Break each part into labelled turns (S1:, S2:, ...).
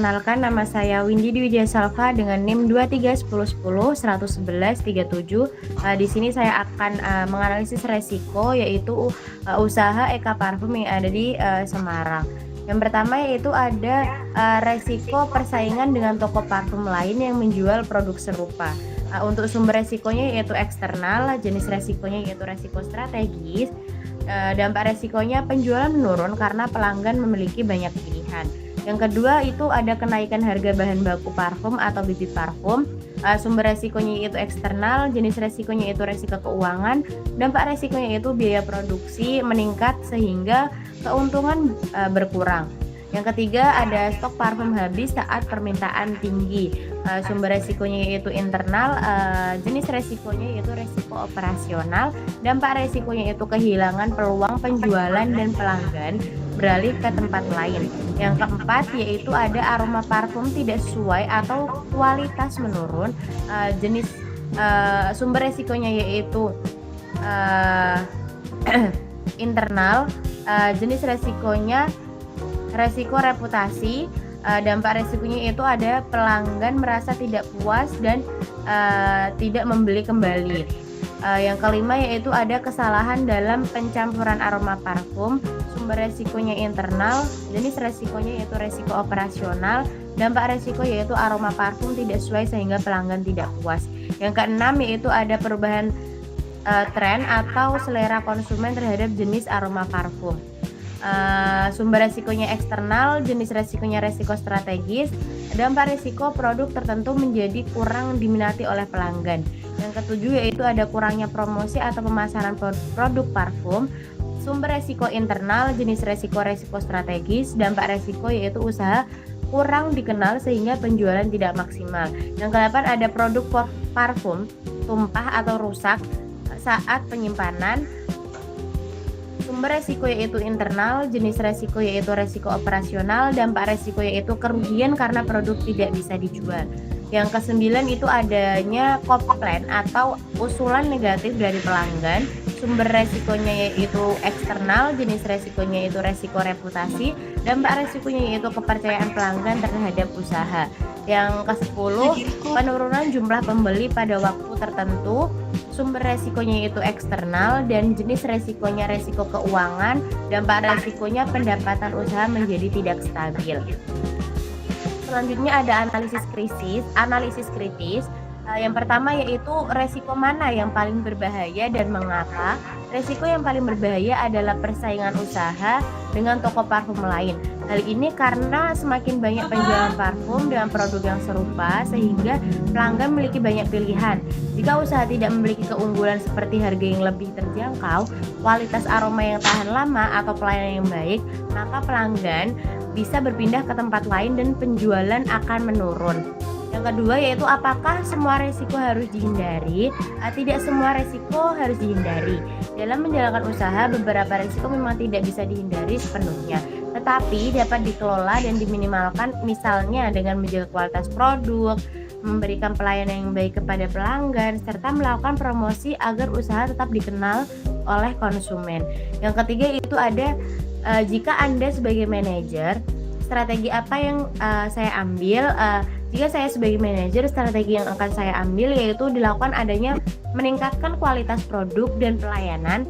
S1: perkenalkan nama saya Windy Dwi Salva dengan NIM 2310101137. Di sini saya akan menganalisis resiko yaitu usaha Eka Parfum yang ada di Semarang. Yang pertama yaitu ada resiko persaingan dengan toko parfum lain yang menjual produk serupa. Untuk sumber resikonya yaitu eksternal, jenis resikonya yaitu resiko strategis. Dampak resikonya penjualan menurun karena pelanggan memiliki banyak pilihan. Yang kedua itu ada kenaikan harga bahan baku parfum atau bibit parfum. Sumber resikonya yaitu eksternal, jenis resikonya yaitu resiko keuangan, dampak resikonya yaitu biaya produksi meningkat sehingga keuntungan berkurang. Yang ketiga ada stok parfum habis saat permintaan tinggi. Sumber resikonya yaitu internal, jenis resikonya yaitu resiko operasional, dampak resikonya yaitu kehilangan peluang penjualan dan pelanggan beralih ke tempat lain. Yang keempat yaitu ada aroma parfum tidak sesuai atau kualitas menurun. Jenis sumber resikonya yaitu internal, jenis resikonya resiko reputasi, dampak resikonya itu ada pelanggan merasa tidak puas dan tidak membeli kembali. Yang kelima yaitu ada kesalahan dalam pencampuran aroma parfum. Sumber resikonya internal, jenis resikonya yaitu resiko operasional, dampak resiko yaitu aroma parfum tidak sesuai sehingga pelanggan tidak puas. Yang keenam yaitu ada perubahan tren atau selera konsumen terhadap jenis aroma parfum. Sumber resikonya eksternal, jenis resikonya resiko strategis, dampak resiko produk tertentu menjadi kurang diminati oleh pelanggan. Yang ketujuh yaitu ada kurangnya promosi atau pemasaran produk parfum. Sumber resiko internal, jenis resiko strategis, dampak resiko yaitu usaha kurang dikenal sehingga penjualan tidak maksimal. Yang kedelapan ada produk parfum tumpah atau rusak saat penyimpanan. Sumber resiko yaitu internal, jenis resiko yaitu resiko operasional, dampak resiko yaitu kerugian karena produk tidak bisa dijual. Yang kesembilan itu adanya komplain atau usulan negatif dari pelanggan. Sumber resikonya yaitu eksternal, jenis resikonya yaitu resiko reputasi, dampak resikonya yaitu kepercayaan pelanggan terhadap usaha. Yang ke-10 penurunan jumlah pembeli pada waktu tertentu. Sumber resikonya yaitu eksternal dan jenis resikonya resiko keuangan, dampak resikonya pendapatan usaha menjadi tidak stabil. Selanjutnya ada analisis kritis. Yang pertama yaitu resiko mana yang paling berbahaya dan mengapa. Resiko yang paling berbahaya adalah persaingan usaha dengan toko parfum lain. Hal ini karena semakin banyak penjualan parfum dengan produk yang serupa sehingga pelanggan memiliki banyak pilihan. Jika usaha tidak memiliki keunggulan seperti harga yang lebih terjangkau, kualitas aroma yang tahan lama atau pelayanan yang baik, maka pelanggan bisa berpindah ke tempat lain dan penjualan akan menurun. Yang kedua yaitu apakah semua resiko harus dihindari? Tidak semua resiko harus dihindari. Dalam menjalankan usaha, beberapa resiko memang tidak bisa dihindari sepenuhnya, tetapi dapat dikelola dan diminimalkan, misalnya dengan menjaga kualitas produk, memberikan pelayanan yang baik kepada pelanggan, serta melakukan promosi agar usaha tetap dikenal oleh konsumen. Yang ketiga itu ada jika Anda sebagai manajer, strategi apa yang saya ambil? Jika saya sebagai manajer, strategi yang akan saya ambil yaitu dilakukan adanya meningkatkan kualitas produk dan pelayanan,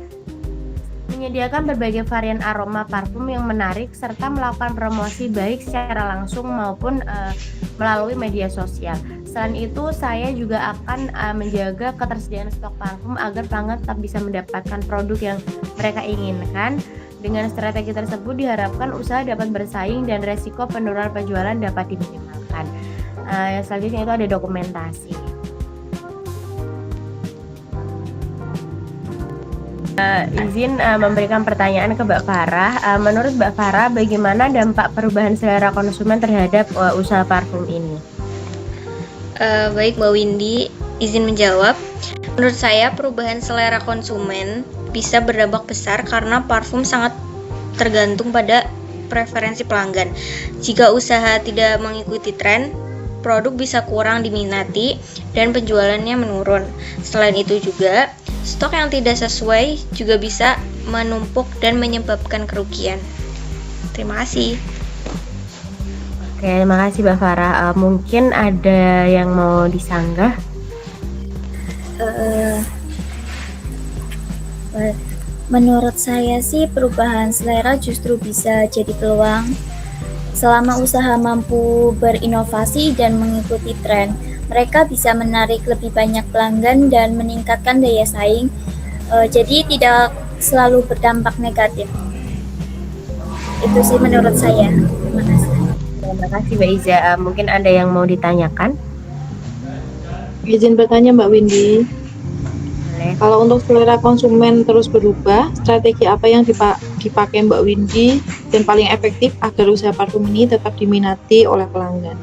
S1: menyediakan berbagai varian aroma parfum yang menarik, serta melakukan promosi baik secara langsung maupun melalui media sosial. Selain itu, saya juga akan menjaga ketersediaan stok parfum agar pelanggan tetap bisa mendapatkan produk yang mereka inginkan. Dengan strategi tersebut diharapkan usaha dapat bersaing dan resiko penurunan penjualan dapat diminimalkan. Yang selanjutnya itu ada dokumentasi. Izin memberikan pertanyaan ke Mbak Farah. Menurut Mbak Farah, bagaimana dampak perubahan selera konsumen terhadap usaha parfum ini?
S2: Baik Mbak Windy, izin menjawab. Menurut saya perubahan selera konsumen bisa berdampak besar karena parfum sangat tergantung pada preferensi pelanggan. Jika usaha tidak mengikuti tren, produk bisa kurang diminati dan penjualannya menurun. Selain itu juga, stok yang tidak sesuai juga bisa menumpuk dan menyebabkan kerugian. Terima kasih.
S1: Oke, makasih Mbak Farah. Mungkin ada yang mau disanggah?
S3: Eh, Menurut saya sih perubahan selera justru bisa jadi peluang selama usaha mampu berinovasi dan mengikuti tren. Mereka bisa menarik lebih banyak pelanggan dan meningkatkan daya saing. Jadi tidak selalu berdampak negatif. Itu sih menurut saya. Terima kasih.
S1: Terima kasih Mbak Iza. Mungkin ada yang mau ditanyakan?
S4: Izin bertanya Mbak Windy,
S1: Boleh.
S4: kalau untuk selera konsumen terus berubah, strategi apa yang dipakai Mbak Windy dan paling efektif agar usaha parfum ini tetap diminati oleh pelanggan?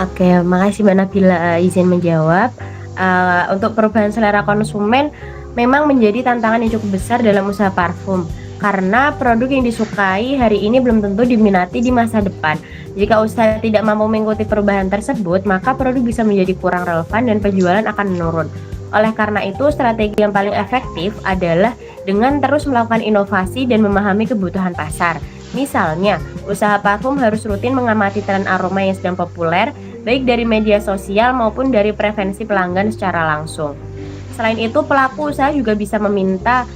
S1: Oke, makasih Mbak Nabila izin menjawab. Untuk perubahan selera konsumen memang menjadi tantangan yang cukup besar dalam usaha parfum karena produk yang disukai hari ini belum tentu diminati di masa depan. Jika usaha tidak mampu mengikuti perubahan tersebut, maka produk bisa menjadi kurang relevan dan penjualan akan menurun. Oleh karena itu, strategi yang paling efektif adalah dengan terus melakukan inovasi dan memahami kebutuhan pasar. Misalnya, usaha parfum harus rutin mengamati tren aroma yang sedang populer, baik dari media sosial maupun dari preferensi pelanggan secara langsung. Selain itu, pelaku usaha juga bisa meminta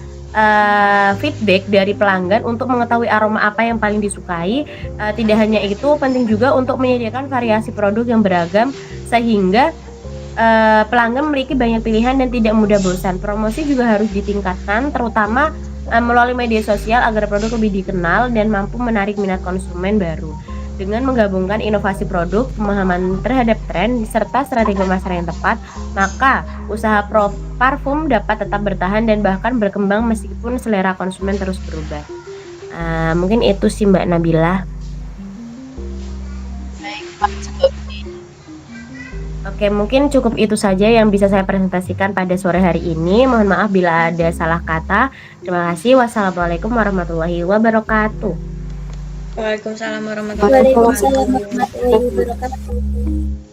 S1: feedback dari pelanggan untuk mengetahui aroma apa yang paling disukai. Tidak hanya itu, penting juga untuk menyediakan variasi produk yang beragam sehingga pelanggan memiliki banyak pilihan dan tidak mudah bosan. Promosi juga harus ditingkatkan, terutama melalui media sosial agar produk lebih dikenal dan mampu menarik minat konsumen baru. Dengan menggabungkan inovasi produk, pemahaman terhadap tren, serta strategi pemasaran yang tepat, maka usaha parfum dapat tetap bertahan dan bahkan berkembang meskipun selera konsumen terus berubah. Mungkin itu sih Mbak Nabila. Oke, mungkin cukup itu saja yang bisa saya presentasikan pada sore hari ini. Mohon maaf bila ada salah kata. Terima kasih. Wassalamualaikum warahmatullahi wabarakatuh.
S2: Waalaikumsalam warahmatullahi wabarakatuh.
S3: Waalaikumsalam warahmatullahi wabarakatuh.